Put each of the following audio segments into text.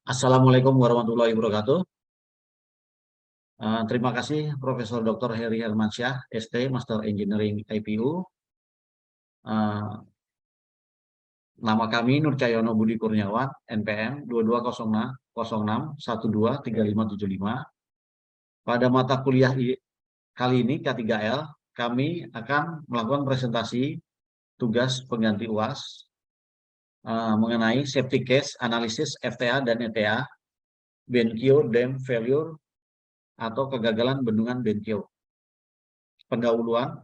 Assalamualaikum warahmatullahi wabarakatuh. Terima kasih Profesor Dr. Heri Hermansyah, ST, Master Engineering IPU. Nama kami Nur Cahyono Budi Kurniawan, NPM 2206123575. Pada mata kuliah kali ini K3L, kami akan melakukan presentasi tugas pengganti UAS mengenai safety case analysis FTA dan ETA, Benkyo Dam Failure atau kegagalan bendungan Benkyo. Pendahuluan,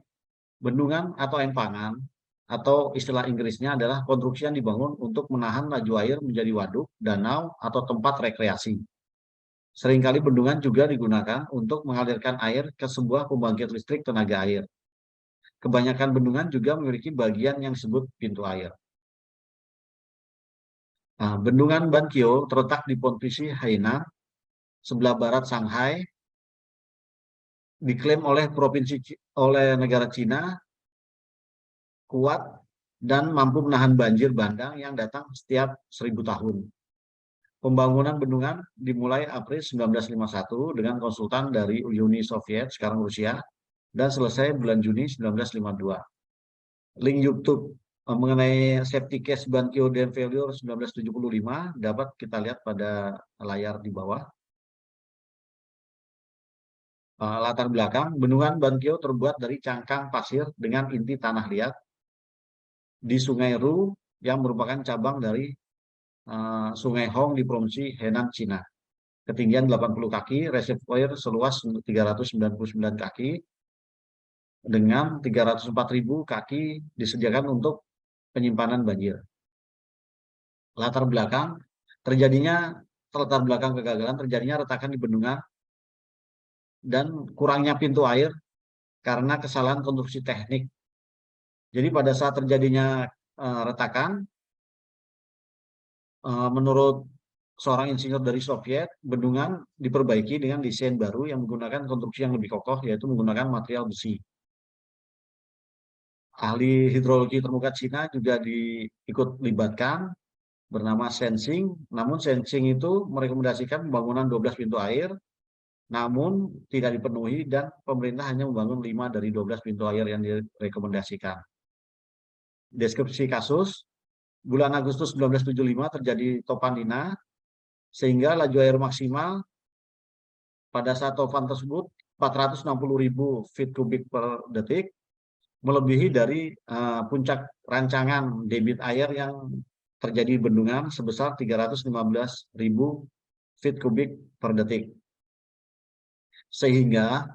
bendungan atau empangan atau istilah Inggrisnya adalah konstruksi yang dibangun untuk menahan laju air menjadi waduk, danau, atau tempat rekreasi. Seringkali bendungan juga digunakan untuk mengalirkan air ke sebuah pembangkit listrik tenaga air. Kebanyakan bendungan juga memiliki bagian yang disebut pintu air. Bendungan Bankyo terletak di Provinsi Hainan, sebelah barat Shanghai, diklaim oleh negara Cina kuat dan mampu menahan banjir bandang yang datang setiap 1000 tahun. Pembangunan bendungan dimulai April 1951 dengan konsultan dari Uni Soviet, sekarang Rusia, dan selesai bulan Juni 1952. Link YouTube mengenai safety case Bankyo Dam Failure 1975 dapat kita lihat pada layar di bawah. Latar belakang, bendungan Bankyo terbuat dari cangkang pasir dengan inti tanah liat di Sungai Ru yang merupakan cabang dari Sungai Hong di Provinsi Henan, Cina. Ketinggian 80 kaki, reservoir seluas 399 kaki, dengan 304.000 kaki disediakan untuk penyimpanan banjir. Latar belakang kegagalan terjadinya retakan di bendungan dan kurangnya pintu air karena kesalahan konstruksi teknik. Jadi pada saat terjadinya retakan, menurut seorang insinyur dari Soviet, bendungan diperbaiki dengan desain baru yang menggunakan konstruksi yang lebih kokoh, yaitu menggunakan material besi. Ahli hidrologi termuka Cina juga ikut libatkan, bernama Sensing. Namun Sensing itu merekomendasikan pembangunan 12 pintu air, namun tidak dipenuhi dan pemerintah hanya membangun 5 dari 12 pintu air yang direkomendasikan. Deskripsi kasus, bulan Agustus 1975 terjadi topan Nina, sehingga laju air maksimal pada saat topan tersebut 460.000 feet kubik per detik, melebihi dari puncak rancangan debit air yang terjadi di bendungan sebesar 315.000 feet kubik per detik. Sehingga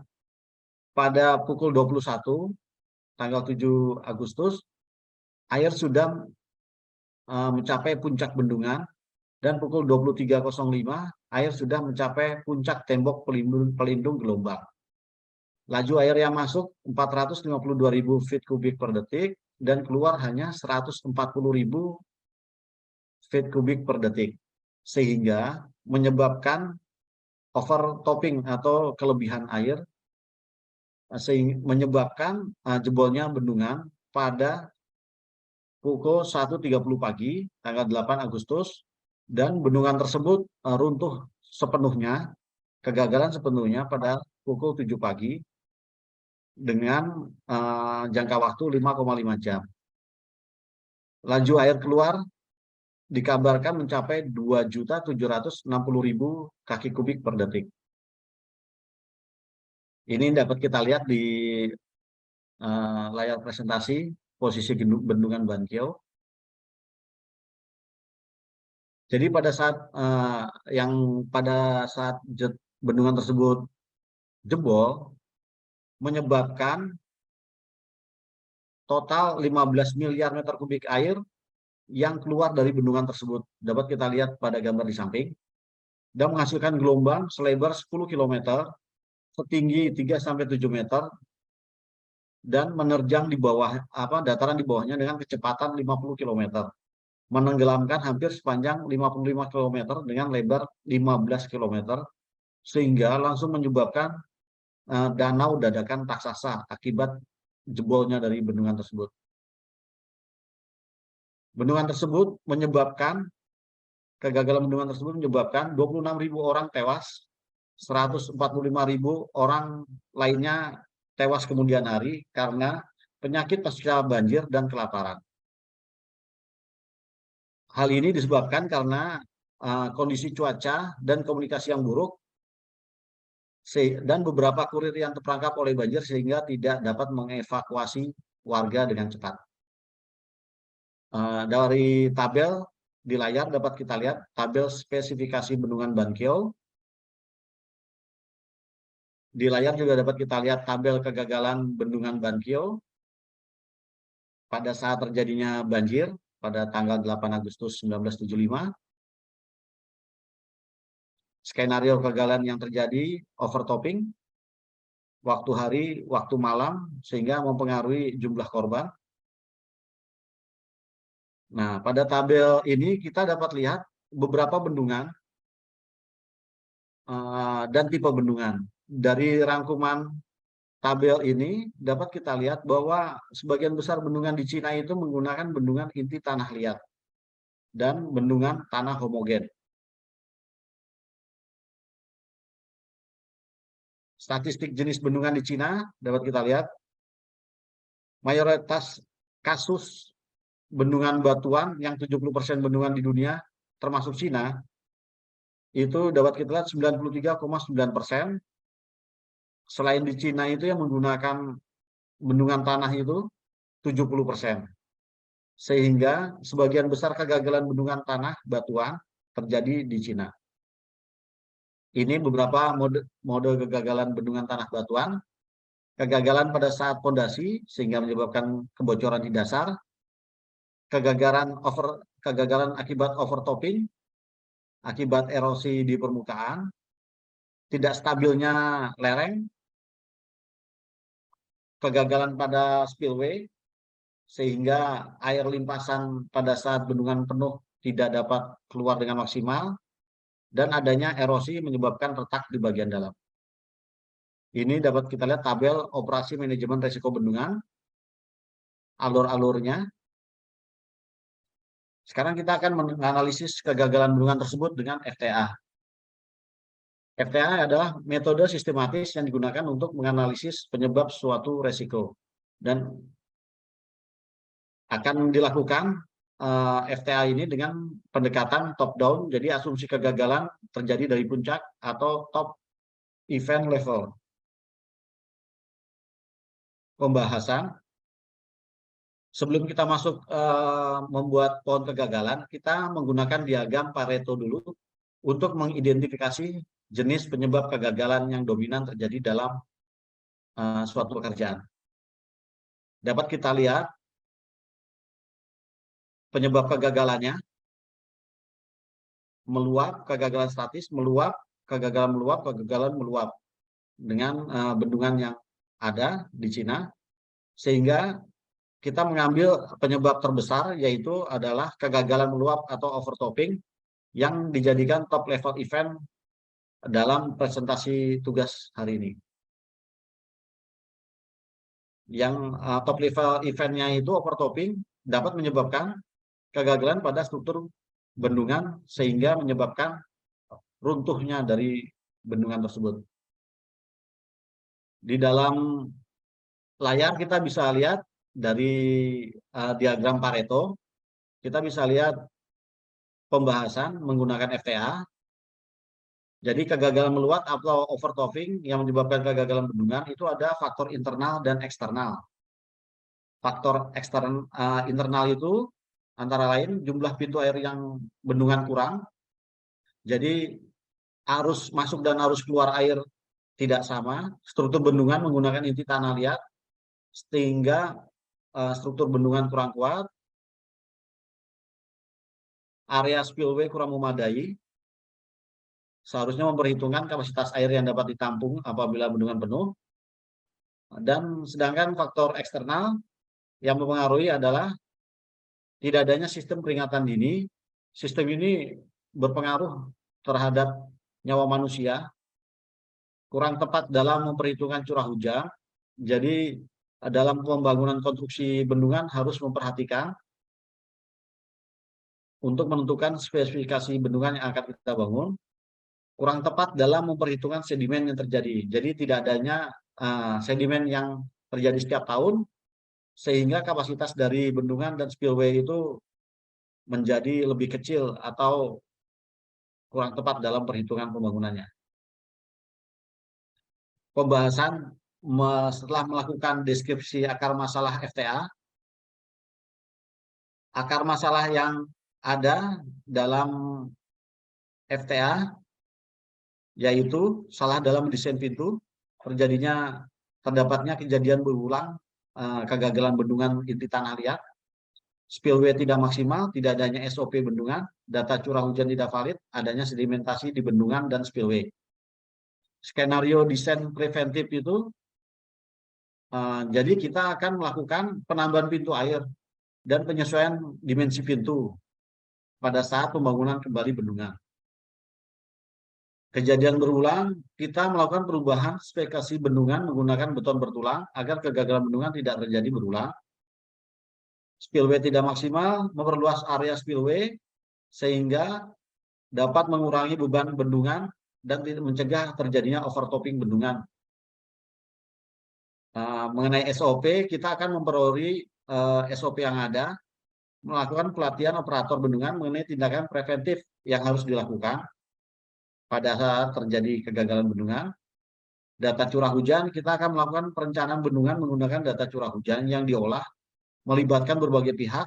pada pukul 21 tanggal 7 Agustus air sudah mencapai puncak bendungan, dan pukul 23.05 air sudah mencapai puncak tembok pelindung gelombang. Laju air yang masuk 452.000 feet kubik per detik dan keluar hanya 140.000 feet kubik per detik, sehingga menyebabkan overtopping atau kelebihan air, sehingga menyebabkan jebolnya bendungan pada pukul 1.30 pagi tanggal 8 Agustus, dan bendungan tersebut runtuh sepenuhnya, kegagalan sepenuhnya pada pukul 7 pagi dengan jangka waktu 5,5 jam. Laju air keluar dikabarkan mencapai 2.760.000 kaki kubik per detik. Ini dapat kita lihat di layar presentasi posisi bendungan Bankyo. Jadi pada saat bendungan tersebut jebol, menyebabkan total 15 miliar meter kubik air yang keluar dari bendungan tersebut. Dapat kita lihat pada gambar di samping, dan menghasilkan gelombang selebar 10 km, setinggi 3-7 meter, dan menerjang di bawah dataran di bawahnya dengan kecepatan 50 km, menenggelamkan hampir sepanjang 55 km dengan lebar 15 km, sehingga langsung menyebabkan danau dadakan raksasa akibat jebolnya dari bendungan tersebut. Bendungan tersebut menyebabkan kegagalan bendungan tersebut menyebabkan 26.000 orang tewas, 145.000 orang lainnya tewas kemudian hari karena penyakit pasca banjir dan kelaparan. Hal ini disebabkan karena kondisi cuaca dan komunikasi yang buruk dan beberapa kurir yang terperangkap oleh banjir sehingga tidak dapat mengevakuasi warga dengan cepat. Dari tabel di layar dapat kita lihat tabel spesifikasi bendungan Banqiao. Di layar juga dapat kita lihat tabel kegagalan bendungan Banqiao pada saat terjadinya banjir pada tanggal 8 Agustus 1975. Skenario kegagalan yang terjadi overtopping, waktu hari, waktu malam, sehingga mempengaruhi jumlah korban. Nah, pada tabel ini kita dapat lihat beberapa bendungan dan tipe bendungan. Dari rangkuman tabel ini dapat kita lihat bahwa sebagian besar bendungan di Cina itu menggunakan bendungan inti tanah liat dan bendungan tanah homogen. Statistik jenis bendungan di Cina dapat kita lihat mayoritas kasus bendungan batuan yang 70% bendungan di dunia termasuk Cina itu dapat kita lihat 93,9%. Selain di Cina itu yang menggunakan bendungan tanah itu 70%. Sehingga sebagian besar kegagalan bendungan tanah batuan terjadi di Cina. Ini beberapa mode kegagalan bendungan tanah batuan. Kegagalan pada saat fondasi sehingga menyebabkan kebocoran di dasar. Kegagalan akibat overtopping, akibat erosi di permukaan, tidak stabilnya lereng, kegagalan pada spillway, sehingga air limpasan pada saat bendungan penuh tidak dapat keluar dengan maksimal, dan adanya erosi menyebabkan retak di bagian dalam. Ini dapat kita lihat tabel operasi manajemen risiko bendungan, alur-alurnya. Sekarang kita akan menganalisis kegagalan bendungan tersebut dengan FTA. FTA adalah metode sistematis yang digunakan untuk menganalisis penyebab suatu resiko dan akan dilakukan FTA ini dengan pendekatan top down, jadi asumsi kegagalan terjadi dari puncak atau top event level. Pembahasan sebelum kita masuk membuat pohon kegagalan, kita menggunakan diagram Pareto dulu untuk mengidentifikasi jenis penyebab kegagalan yang dominan terjadi dalam suatu pekerjaan. Dapat kita lihat penyebab kegagalannya, meluap, kegagalan statis, meluap, kegagalan meluap dengan bendungan yang ada di Cina, sehingga kita mengambil penyebab terbesar yaitu adalah kegagalan meluap atau overtopping yang dijadikan top level event dalam presentasi tugas hari ini. Yang top level eventnya itu overtopping dapat menyebabkan kegagalan pada struktur bendungan sehingga menyebabkan runtuhnya dari bendungan tersebut. Di dalam layar kita bisa lihat dari diagram Pareto, kita bisa lihat pembahasan menggunakan FTA. Jadi kegagalan meluap atau overtopping yang menyebabkan kegagalan bendungan itu ada faktor internal dan eksternal. Faktor internal itu antara lain jumlah pintu air yang bendungan kurang. Jadi arus masuk dan arus keluar air tidak sama. Struktur bendungan menggunakan inti tanah liat sehingga struktur bendungan kurang kuat, area spillway kurang memadai, seharusnya memperhitungkan kapasitas air yang dapat ditampung apabila bendungan penuh, dan sedangkan faktor eksternal yang mempengaruhi adalah tidak adanya sistem peringatan dini. Sistem ini berpengaruh terhadap nyawa manusia, kurang tepat dalam memperhitungkan curah hujan, jadi dalam pembangunan konstruksi bendungan harus memperhatikan untuk menentukan spesifikasi bendungan yang akan kita bangun kurang tepat dalam memperhitungkan sedimen yang terjadi. Jadi tidak adanya sedimen yang terjadi setiap tahun, sehingga kapasitas dari bendungan dan spillway itu menjadi lebih kecil atau kurang tepat dalam perhitungan pembangunannya. Pembahasan setelah melakukan deskripsi akar masalah FTA, akar masalah yang ada dalam FTA yaitu salah dalam desain pintu, terdapatnya kejadian berulang kegagalan bendungan inti tanah liat, spillway tidak maksimal, tidak adanya SOP bendungan, data curah hujan tidak valid, adanya sedimentasi di bendungan dan spillway. Skenario desain preventif itu, jadi kita akan melakukan penambahan pintu air dan penyesuaian dimensi pintu pada saat pembangunan kembali bendungan. Kejadian berulang, kita melakukan perubahan spesifikasi bendungan menggunakan beton bertulang agar kegagalan bendungan tidak terjadi berulang. Spillway tidak maksimal, memperluas area spillway sehingga dapat mengurangi beban bendungan dan mencegah terjadinya overtopping bendungan. Mengenai SOP, kita akan memperoleh SOP yang ada, melakukan pelatihan operator bendungan mengenai tindakan preventif yang harus dilakukan pada saat terjadi kegagalan bendungan. Data curah hujan, kita akan melakukan perencanaan bendungan menggunakan data curah hujan yang diolah, melibatkan berbagai pihak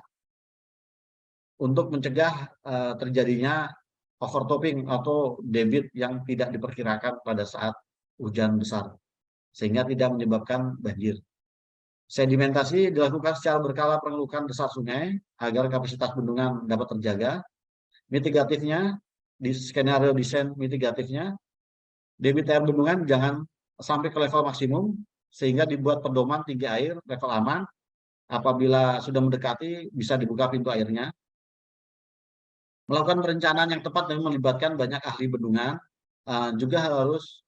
untuk mencegah terjadinya overtopping atau debit yang tidak diperkirakan pada saat hujan besar, sehingga tidak menyebabkan banjir. Sedimentasi dilakukan secara berkala pengelukan dasar sungai agar kapasitas bendungan dapat terjaga. Mitigatifnya, di skenario desain mitigatifnya, debit air bendungan jangan sampai ke level maksimum, sehingga dibuat pedoman tinggi air level aman. Apabila sudah mendekati, bisa dibuka pintu airnya. Melakukan perencanaan yang tepat dan melibatkan banyak ahli bendungan, juga harus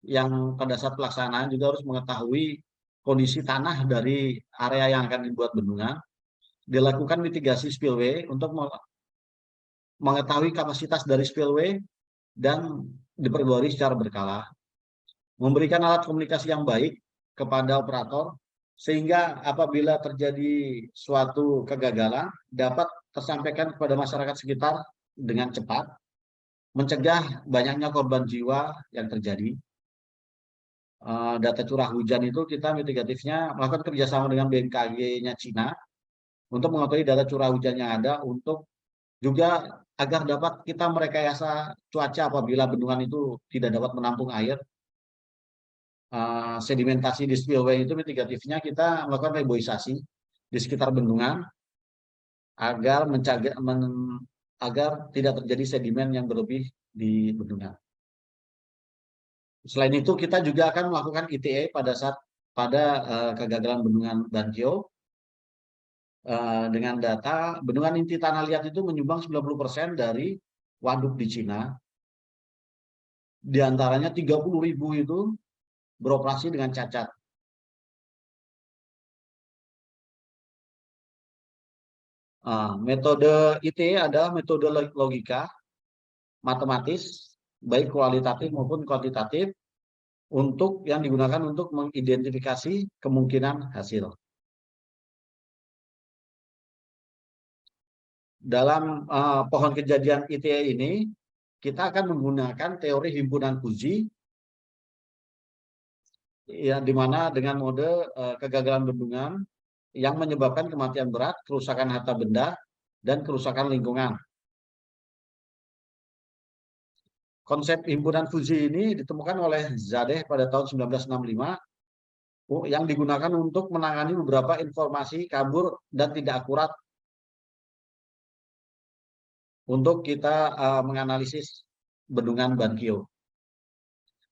yang pada saat pelaksanaan juga harus mengetahui kondisi tanah dari area yang akan dibuat bendungan. Dilakukan mitigasi spillway untuk mengetahui kapasitas dari spillway dan diperbarui secara berkala. Memberikan alat komunikasi yang baik kepada operator sehingga apabila terjadi suatu kegagalan dapat tersampaikan kepada masyarakat sekitar dengan cepat, mencegah banyaknya korban jiwa yang terjadi. Data curah hujan itu kita mitigatifnya melakukan kerjasama dengan BMKG-nya Cina untuk mengetahui data curah hujan yang ada, untuk juga agar dapat kita merekayasa cuaca apabila bendungan itu tidak dapat menampung air. Sedimentasi di spillway itu mitigatifnya kita melakukan reboisasi di sekitar bendungan agar agar tidak terjadi sedimen yang berlebih di bendungan. Selain itu kita juga akan melakukan ETA pada kegagalan bendungan Bankyo dengan data bendungan inti tanah liat itu menyumbang 90% dari waduk di Cina. Di antaranya 30.000 itu beroperasi dengan cacat. Metode ITE adalah metode logika matematis, baik kualitatif maupun kuantitatif, untuk yang digunakan untuk mengidentifikasi kemungkinan hasil. Dalam pohon kejadian ITE ini, kita akan menggunakan teori himpunan Fuji, ya, di mana dengan mode kegagalan bendungan yang menyebabkan kematian berat, kerusakan harta benda, dan kerusakan lingkungan. Konsep himpunan Fuji ini ditemukan oleh Zadeh pada tahun 1965 yang digunakan untuk menangani beberapa informasi kabur dan tidak akurat untuk kita menganalisis bendungan Bankyo.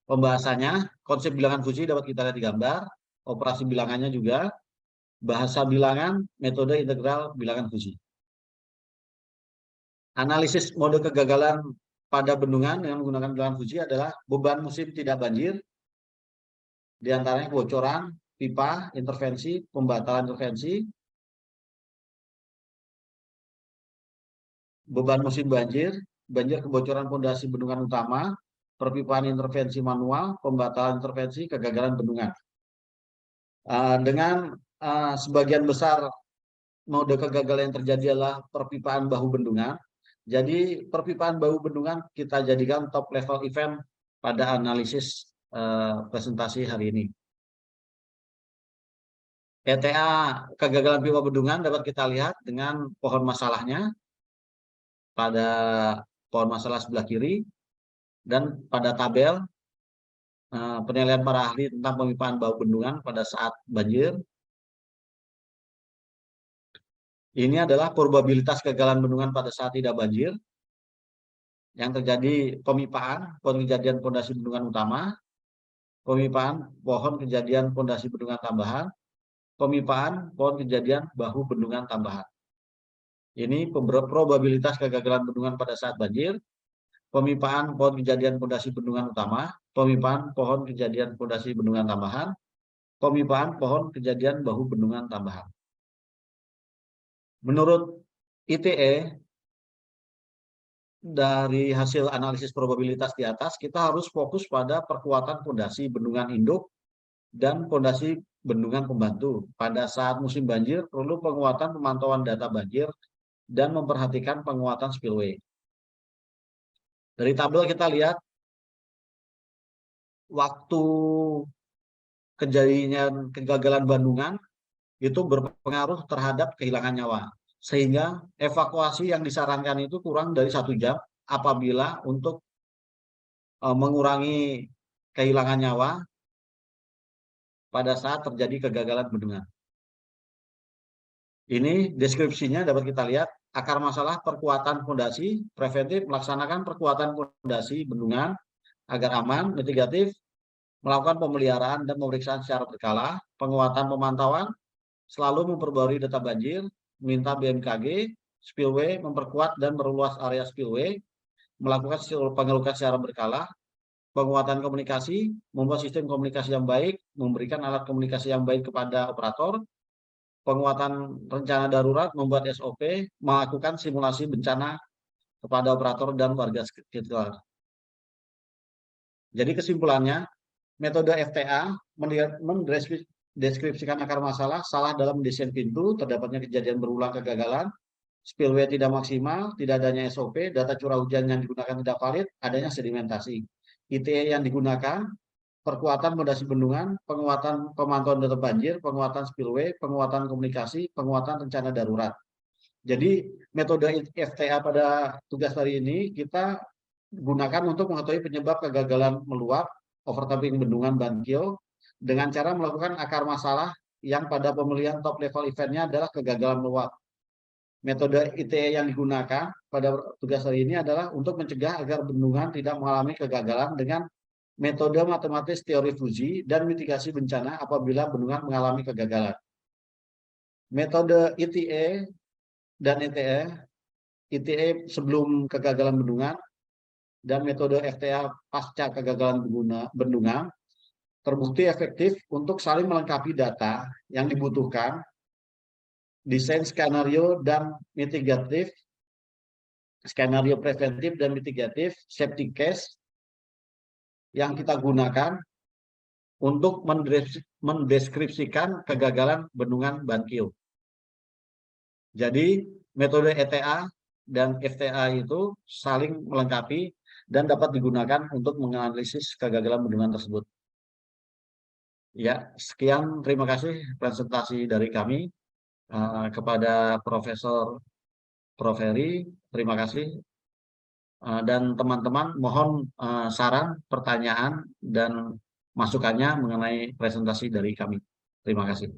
Pembahasannya, konsep bilangan Fuji dapat kita lihat di gambar, operasi bilangannya juga, bahasa bilangan, metode integral bilangan Fuji. Analisis mode kegagalan pada bendungan dengan menggunakan bilangan Fuji adalah beban musim tidak banjir, di antaranya kebocoran, pipa, intervensi, pembatalan intervensi, beban musim banjir, banjir kebocoran pondasi bendungan utama, perpipaan intervensi manual, pembatalan intervensi, kegagalan bendungan. Dengan sebagian besar mode kegagalan yang terjadi adalah perpipaan bahu bendungan. Jadi perpipaan bahu bendungan kita jadikan top level event pada analisis presentasi hari ini. ETA kegagalan pipa bendungan dapat kita lihat dengan pohon masalahnya pada pohon masalah sebelah kiri dan pada tabel penilaian para ahli tentang pemipaan bahu bendungan pada saat banjir. Ini adalah probabilitas kegagalan bendungan pada saat tidak banjir yang terjadi pemipaan pohon kejadian pondasi bendungan utama, pemipaan pohon kejadian pondasi bendungan tambahan, pemipaan pohon kejadian bahu bendungan tambahan. Ini probabilitas kegagalan bendungan pada saat banjir, pemipaan pohon kejadian pondasi bendungan utama, pemipaan pohon kejadian pondasi bendungan tambahan, pemipaan pohon kejadian bahu bendungan tambahan. Menurut ITE, dari hasil analisis probabilitas di atas, kita harus fokus pada perkuatan pondasi bendungan induk dan pondasi bendungan pembantu. Pada saat musim banjir, perlu penguatan pemantauan data banjir dan memperhatikan penguatan spillway. Dari tabel kita lihat, waktu kejadian kegagalan bendungan itu berpengaruh terhadap kehilangan nyawa. Sehingga evakuasi yang disarankan itu kurang dari 1 jam apabila untuk mengurangi kehilangan nyawa pada saat terjadi kegagalan bendungan. Ini deskripsinya dapat kita lihat. Akar masalah perkuatan fondasi preventif, melaksanakan perkuatan fondasi bendungan agar aman, mitigatif, melakukan pemeliharaan dan pemeriksaan secara berkala, penguatan pemantauan, selalu memperbarui data banjir, minta BMKG, spillway, memperkuat dan meluas area spillway, melakukan pengelukan secara berkala, penguatan komunikasi, membuat sistem komunikasi yang baik, memberikan alat komunikasi yang baik kepada operator, penguatan rencana darurat, membuat SOP, melakukan simulasi bencana kepada operator dan warga sekitar. Jadi kesimpulannya, metode FTA mendeskripsikan akar masalah, salah dalam desain pintu, terdapatnya kejadian berulang kegagalan, spillway tidak maksimal, tidak adanya SOP, data curah hujan yang digunakan tidak valid, adanya sedimentasi. ITE yang digunakan, perkuatan fondasi bendungan, penguatan pemantauan data banjir, penguatan spillway, penguatan komunikasi, penguatan rencana darurat. Jadi metode FTA pada tugas hari ini kita gunakan untuk mengetahui penyebab kegagalan meluap, overtopping bendungan Bankio, dengan cara melakukan akar masalah yang pada pemilihan top level eventnya adalah kegagalan meluap. Metode ITE yang digunakan pada tugas hari ini adalah untuk mencegah agar bendungan tidak mengalami kegagalan dengan metode matematis teori fusi dan mitigasi bencana apabila bendungan mengalami kegagalan. Metode ITE dan ITE, ITE sebelum kegagalan bendungan dan metode FTA pasca kegagalan bendungan terbukti efektif untuk saling melengkapi data yang dibutuhkan, desain skenario dan mitigatif, skenario preventif dan mitigatif, safety case yang kita gunakan untuk mendeskripsikan kegagalan bendungan Bankio. Jadi metode ETA dan FTA itu saling melengkapi dan dapat digunakan untuk menganalisis kegagalan bendungan tersebut. Ya, sekian, terima kasih presentasi dari kami kepada Profesor Proferi, terima kasih. Dan teman-teman mohon saran, pertanyaan, dan masukannya mengenai presentasi dari kami. Terima kasih.